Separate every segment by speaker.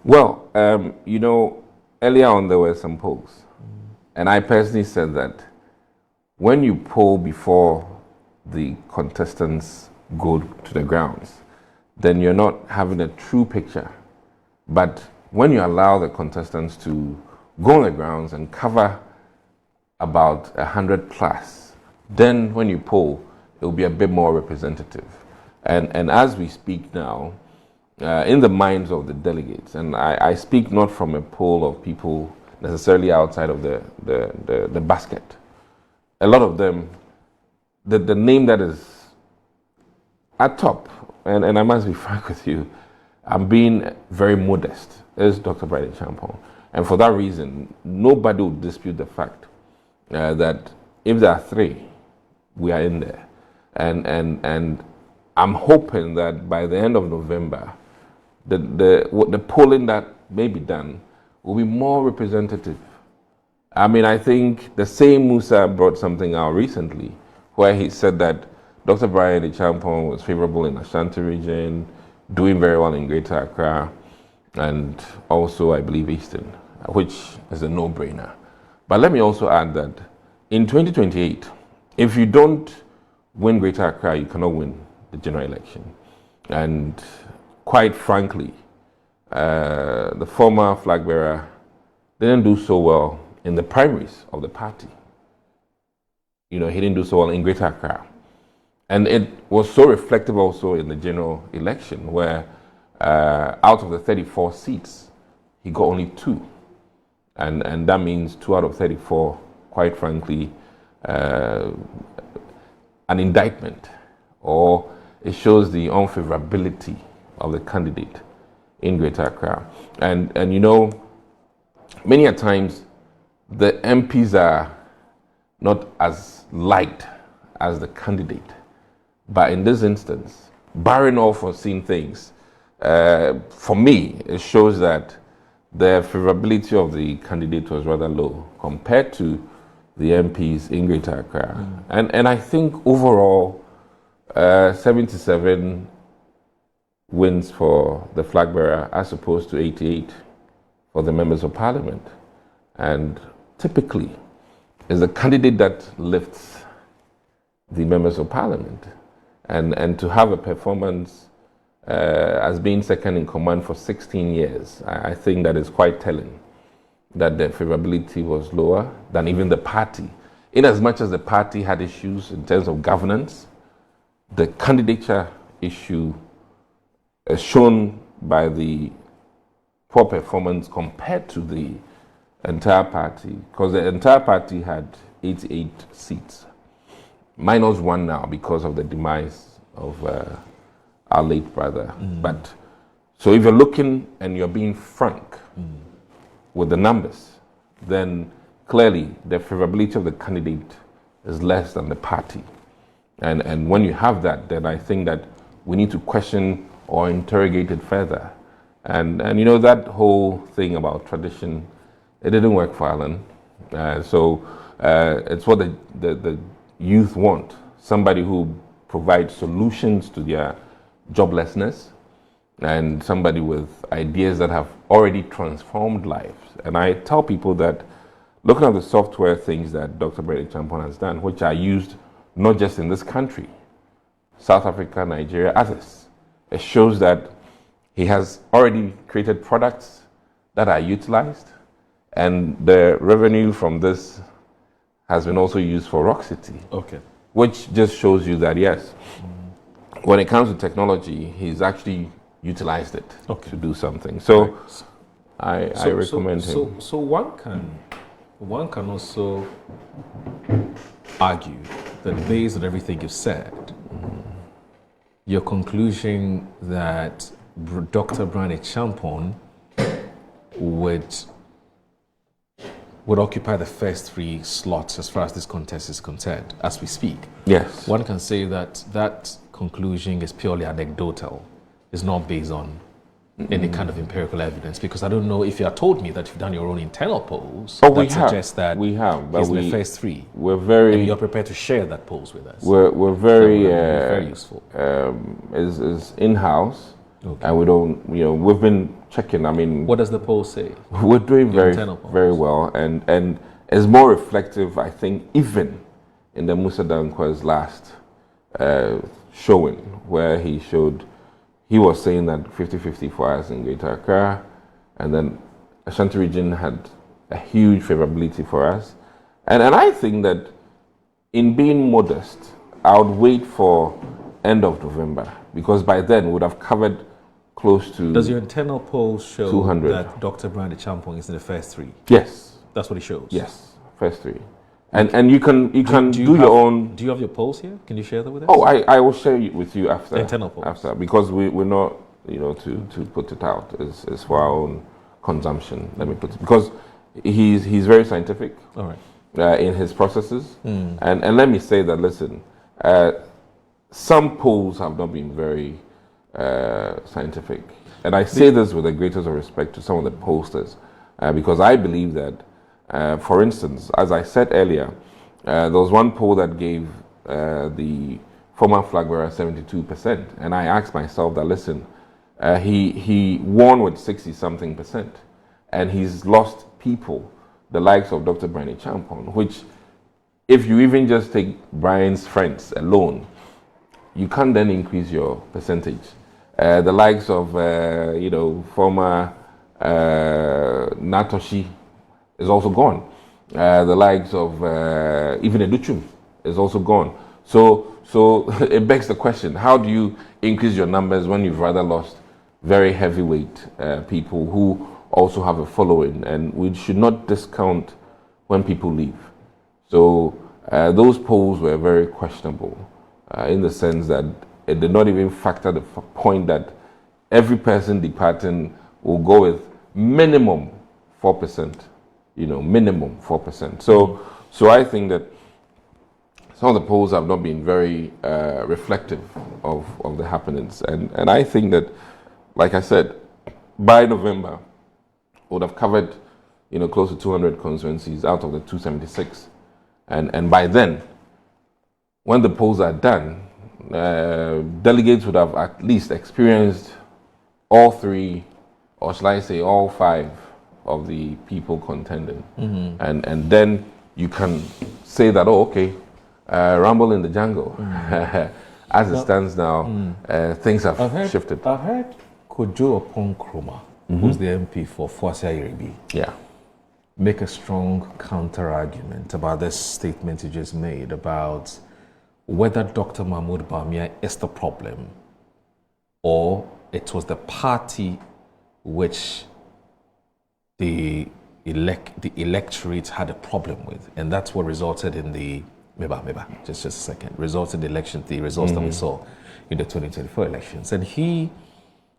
Speaker 1: Well, earlier on there were some polls, and I personally said that when you poll before the contestants go to the grounds, then you're not having a true picture. But when you allow the contestants to go on the grounds and cover about 100 plus, then when you poll, it will be a bit more representative. And as we speak now, in the minds of the delegates, and I speak not from a poll of people necessarily outside of the basket. A lot of them, the name that is at top, and I must be frank with you, I'm being very modest, is Dr. Brian Champong. And for that reason, nobody will dispute the fact that if there are three, we are in there. And I'm hoping that by the end of November, the polling that may be done will be more representative. I mean, I think the same Musa brought something out recently where he said that Dr. Brian Champong was favorable in Ashanti region, doing very well in Greater Accra, and also, I believe, Eastern, which is a no-brainer. But let me also add that in 2028, if you don't win Greater Accra, you cannot win the general election. And quite frankly, the former flag bearer didn't do so well in the primaries of the party. He didn't do so well in Greater Accra. And it was so reflective also in the general election where out of the 34 seats, he got only 2. And that means 2 out of 34, quite frankly, an indictment, or it shows the unfavorability of the candidate in Greater Accra. And many a times the MPs are not as liked as the candidate. But in this instance, barring all foreseen things, for me, it shows that the favorability of the candidate was rather low compared to the MPs in Greater Accra. And I think overall, 77 wins for the flag bearer as opposed to 88 for the members of parliament. And typically, is the candidate that lifts the members of parliament. And to have a performance as being second in command for 16 years, I think that is quite telling that the favorability was lower than even the party. In as much as the party had issues in terms of governance, the candidature issue is shown by the poor performance compared to the entire party, because the entire party had 88 seats, minus 1 now because of the demise of our late brother. But so if you're looking and you're being frank with the numbers, then clearly the favorability of the candidate is less than the party. And when you have that, then I think that we need to question or interrogate it further. And that whole thing about tradition, it didn't work for Alan. So it's what the youth want. Somebody who provides solutions to their joblessness and somebody with ideas that have already transformed lives. And I tell people that looking at the software things that Dr. Brian Champong has done, which are used not just in this country, South Africa, Nigeria, others, it shows that he has already created products that are utilized, and the revenue from this has been also used for Rock City. Okay. Which just shows you that, yes, when it comes to technology, he's actually utilized it to do something. So, right. I recommend him.
Speaker 2: So one can also argue that based on everything you've said, your conclusion that Dr. Brian Champong would occupy the first 3 slots as far as this contest is concerned, as we speak.
Speaker 1: Yes.
Speaker 2: One can say that conclusion is purely anecdotal. It's not based on any kind of empirical evidence, because I don't know if you had told me that you've done your own internal polls that suggest that
Speaker 1: we have, but
Speaker 2: he's in the first 3.
Speaker 1: We're very.
Speaker 2: And you're prepared to share that polls with us.
Speaker 1: We're very
Speaker 2: very useful.
Speaker 1: Is in-house,
Speaker 2: Okay.
Speaker 1: And we don't, we've been checking. I mean,
Speaker 2: What does the poll say?
Speaker 1: we're doing very,
Speaker 2: internal polls.
Speaker 1: very well, and it's more reflective, I think, even in the Musa Dankwa's last showing, where he was saying that 50-50 for us in Greater Accra, and then Ashanti region had a huge favorability for us. And I think that in being modest, I would wait for end of November, because by then we would have covered close to...
Speaker 2: Does your internal poll show
Speaker 1: 200.
Speaker 2: that Dr. Brian Champong is in the first three?
Speaker 1: Yes.
Speaker 2: That's what it shows?
Speaker 1: Yes, first three. And you can do your own...
Speaker 2: Do you have your polls here? Can you share that with us?
Speaker 1: Oh, I will share it with you after.
Speaker 2: The internal polls.
Speaker 1: After, because we're not, to put it out. It's for our own consumption, let me put it. Because he's very scientific.
Speaker 2: All right.
Speaker 1: In his processes. And let me say that, listen, some polls have not been very scientific. And I say this with the greatest of respect to some of the pollsters, because I believe that, for instance, as I said earlier, there was one poll that gave the former flag bearer 72%. And I asked myself that, listen, he won with 60-something%. And he's lost people, the likes of Dr. Brian Champong, which, if you even just take Brian's friends alone, you can't then increase your percentage. The likes of, former Natoshi is also gone. The likes of even Educhum is also gone. So it begs the question, how do you increase your numbers when you've rather lost very heavyweight people who also have a following? And we should not discount when people leave. So those polls were very questionable in the sense that it did not even factor the point that every person departing will go with minimum 4%, minimum 4%. So I think that some of the polls have not been very reflective of the happenings. And I think that, like I said, by November, we would have covered, close to 200 constituencies out of the 276. And by then, when the polls are done, delegates would have at least experienced all three, or shall I say all five, of the people contending. And then you can say that, oh, okay, rumble in the jungle. As it stands now, things have shifted.
Speaker 2: I've heard Kojo Oppong Nkrumah, who's the MP for Foasia Iribi, make a strong counter-argument about this statement you just made about whether Dr. Mahmoud Bawumia is the problem or it was the party which the electorate had a problem with, and that's what resulted in the just a second, resulted in the results that we saw in the 2024 elections. And he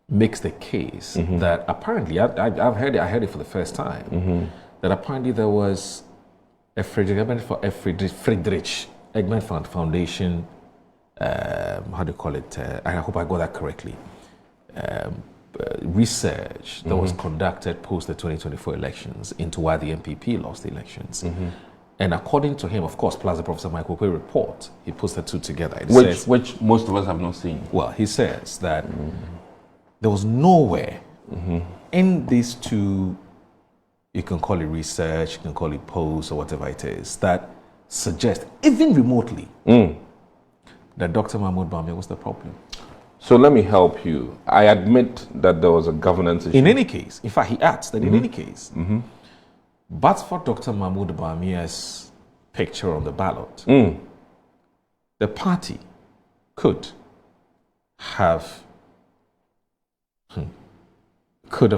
Speaker 2: makes the case that apparently, I heard it for the first time, that apparently there was a Friedrich Egment Foundation, how do you call it? I hope I got that correctly. Research that was conducted post the 2024 elections into why the MPP lost the elections. And according to him, of course, plus the Professor Michael Kwe report, he puts the two together.
Speaker 1: Which most of us have not seen.
Speaker 2: Well, he says that there was nowhere in these two, you can call it research, you can call it polls or whatever it is, that suggest, even remotely, that Dr. Mahmoud Bawumia was the problem.
Speaker 1: So let me help you. I admit that there was a governance issue.
Speaker 2: In any case, in fact, he adds that in any case, but for Dr. Mahmoud Bawumia's picture on the ballot, the party could have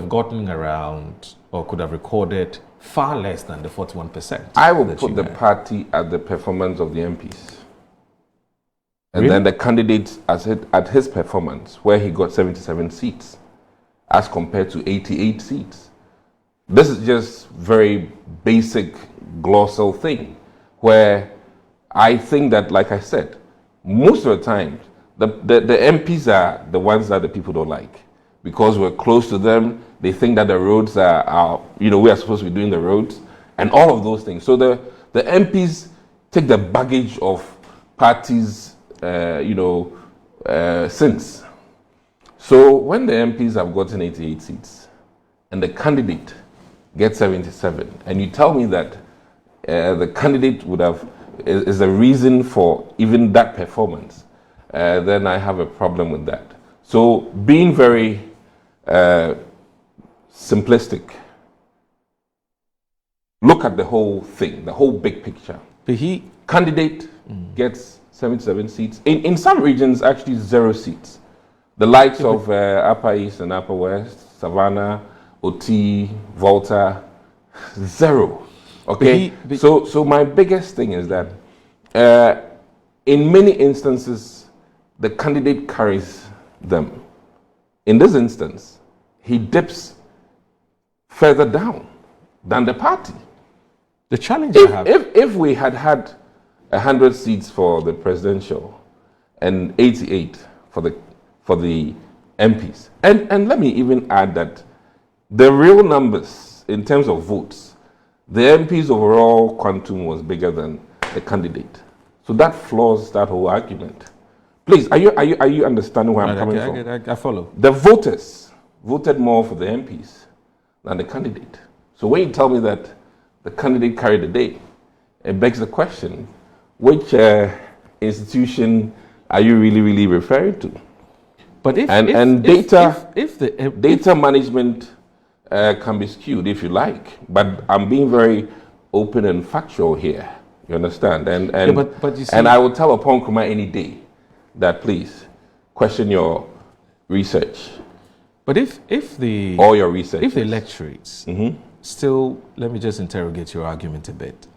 Speaker 2: gotten around or could have recorded far less than the 41%.
Speaker 1: I will put the party at the performance of the MPs. And then the candidates at his performance, where he got 77 seats, as compared to 88 seats. This is just very basic glossal thing, where I think that, like I said, most of the time, the MPs are the ones that the people don't like. Because we're close to them, they think that the roads are we are supposed to be doing the roads, and all of those things. So the MPs take the baggage of parties, sins. So when the MPs have gotten 88 seats and the candidate gets 77, and you tell me that the candidate would have is a reason for even that performance, then I have a problem with that. So being very simplistic, look at the whole thing, the whole big picture.
Speaker 2: But
Speaker 1: candidate gets 77 seats. In some regions, actually 0 seats. The likes of Upper East and Upper West, Savannah, Oti, Volta, 0. Okay? So my biggest thing is that in many instances, the candidate carries them. In this instance, he dips further down than the party.
Speaker 2: The challenge I have...
Speaker 1: If we had 100 seats for the presidential and 88 for the MPs, and let me even add that the real numbers in terms of votes, the MPs overall quantum was bigger than the candidate. So that flaws that whole argument. Please, are you understanding where I'm coming from?
Speaker 2: I follow.
Speaker 1: The voters voted more for the MPs than the candidate. So when you tell me that the candidate carried the day, it begs the question, which institution are you really referring to?
Speaker 2: But
Speaker 1: data management can be skewed if you like, but I'm being very open and factual here. You understand?
Speaker 2: But you see,
Speaker 1: and I will tell Oppong Nkrumah any day that please question your research.
Speaker 2: But if the
Speaker 1: all your research,
Speaker 2: if the electorates still, let me just interrogate your argument a bit.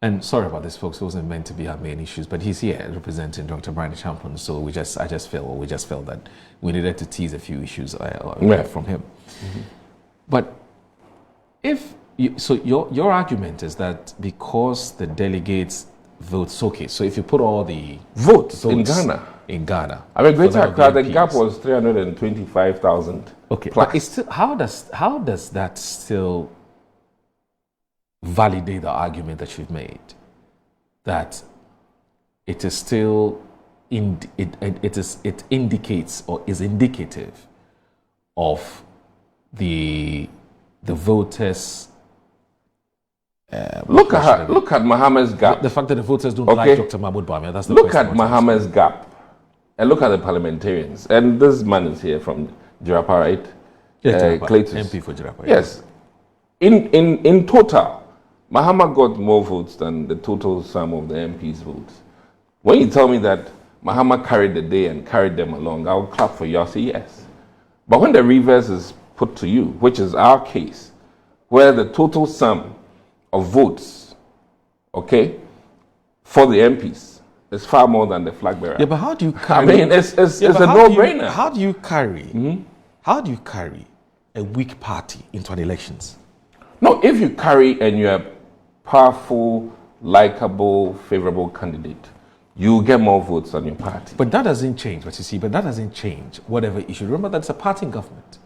Speaker 2: And sorry about this, folks. It wasn't meant to be our main issues, but he's here representing Dr. Brian Champon. So we just felt that we needed to tease a few issues from him. But your argument is that because the delegates vote, okay, so if you put all the
Speaker 1: votes in Ghana, I mean, Greater Accra, the gap was 325,000.
Speaker 2: Okay,
Speaker 1: plus.
Speaker 2: But it's still, how does that still validate the argument that you've made that it is still it indicates or is indicative of the voters?
Speaker 1: Look at Mohammed's gap.
Speaker 2: The fact that the voters don't like Dr. Mahmoud Bawumia. That's the
Speaker 1: look at Mohammed's gap, and look at the parliamentarians. And this man is here from Jirapa, right?
Speaker 2: Yeah,
Speaker 1: Clayton.
Speaker 2: MP for Jirapa.
Speaker 1: Yes. In total, Mahama got more votes than the total sum of the MP's votes. When you tell me that Mahama carried the day and carried them along, I'll clap for you. I'll say yes. But when the reverse is put to you, which is our case, where the total sum of votes, okay, for the MPs is far more than the flag bearer.
Speaker 2: Yeah, but how do you carry?
Speaker 1: I mean, it's a no-brainer.
Speaker 2: How do you carry? How do you carry a weak party into an elections?
Speaker 1: No, if you carry and you're a powerful, likable, favorable candidate, you get more votes than your party.
Speaker 2: But that doesn't change. But you see, that doesn't change whatever issue. Remember, that's a party government.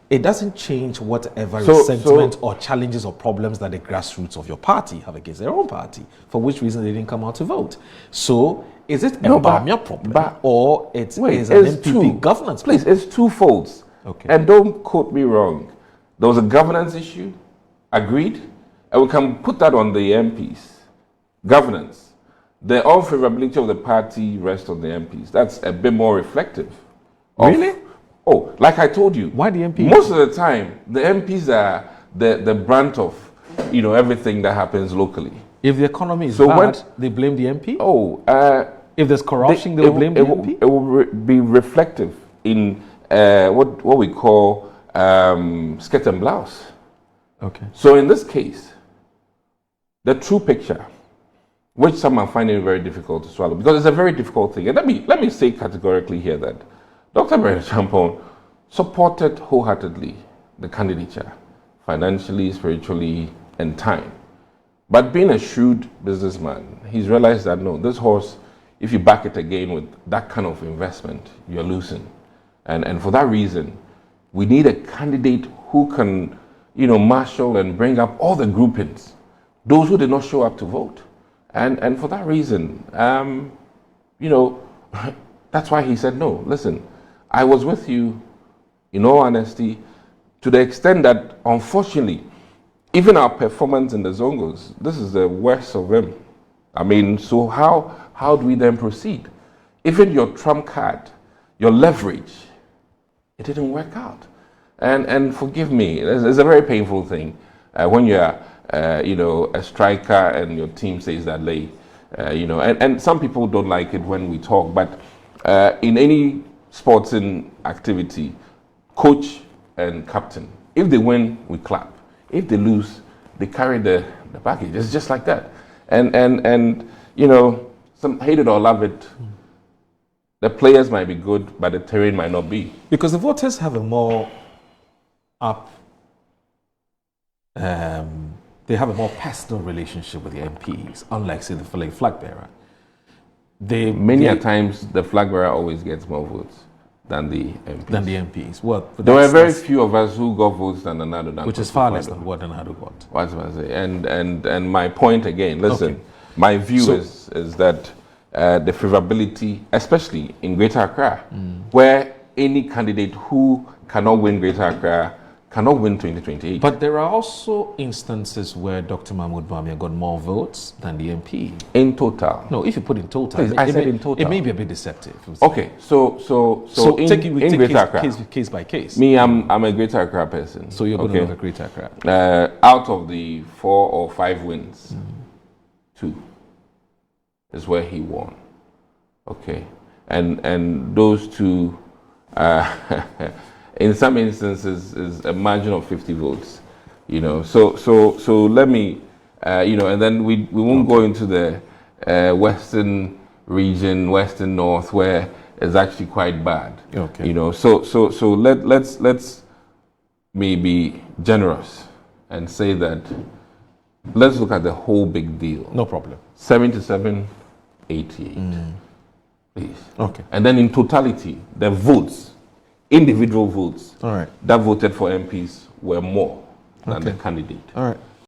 Speaker 2: It doesn't change whatever resentment or challenges or problems that the grassroots of your party have against their own party, for which reason they didn't come out to vote. So, is it a Bawumia problem or is an MPP governance problem?
Speaker 1: Please, it's twofold.
Speaker 2: Okay.
Speaker 1: And don't quote me wrong. There was a governance issue, agreed, and we can put that on the MPs. Governance. The unfavorability of the party rests on the MPs. That's a bit more reflective.
Speaker 2: Really?
Speaker 1: Oh, like I told you.
Speaker 2: Why the MPs?
Speaker 1: Most of the time, the MPs are the brunt of, everything that happens locally.
Speaker 2: If the economy is bad, they blame the MP? If there's corruption, they will blame the MP?
Speaker 1: It will be reflective in what we call skirt and blouse.
Speaker 2: Okay.
Speaker 1: So in this case, the true picture, which some are finding very difficult to swallow, because it's a very difficult thing. And let me say categorically here that Dr. Brian Champon supported wholeheartedly the candidature, financially, spiritually, and time. But being a shrewd businessman, he's realized that no, this horse, if you back it again with that kind of investment, you're losing. And for that reason, we need a candidate who can, marshal and bring up all the groupings, those who did not show up to vote. And for that reason, that's why he said, no, listen, I was with you, in all honesty, to the extent that, unfortunately, even our performance in the Zongos, this is the worst of them. I mean, so how do we then proceed? Even your trump card, your leverage, it didn't work out. And forgive me, it's a very painful thing when you're, a striker and your team says that late, and some people don't like it when we talk, but in any sporting activity, coach and captain, if they win, we clap. If they lose, they carry the package. It's just like that. And some hate it or love it, the players might be good, but the terrain might not be.
Speaker 2: Because the voters have a more they have a more personal relationship with the MPs, unlike, say, the flag bearer.
Speaker 1: Many a times, the flag bearer always gets more votes than the MPs.
Speaker 2: Well,
Speaker 1: there were very few of us who got votes than Nadu.
Speaker 2: Which is far less than what Nadu got.
Speaker 1: What am I saying? And my point again, listen, my view is that the favourability, especially in Greater Accra, where any candidate who cannot win Greater Accra cannot win 2028.
Speaker 2: But there are also instances where Dr. Mahmoud Bawumia got more votes than the MP.
Speaker 1: In total?
Speaker 2: No, if you put in total.
Speaker 1: Please, I said in total.
Speaker 2: It may be a bit deceptive.
Speaker 1: Okay, so
Speaker 2: take
Speaker 1: Greater Accra,
Speaker 2: case by case.
Speaker 1: Me, I'm a Greater Accra person.
Speaker 2: So you're going to look at Greater Accra.
Speaker 1: Out of the 4 or 5 wins, 2 is where he won. Okay, and those 2, in some instances, is a margin of 50 votes. So let me, and then we won't go into the western region, western north, where it's actually quite bad.
Speaker 2: Okay.
Speaker 1: So let's maybe generous and say that let's look at the whole big deal.
Speaker 2: No problem.
Speaker 1: 77, 88. Please.
Speaker 2: Okay.
Speaker 1: And then in totality, the votes, individual votes,
Speaker 2: all right,
Speaker 1: that voted for MPs were more than the candidate.
Speaker 2: All right.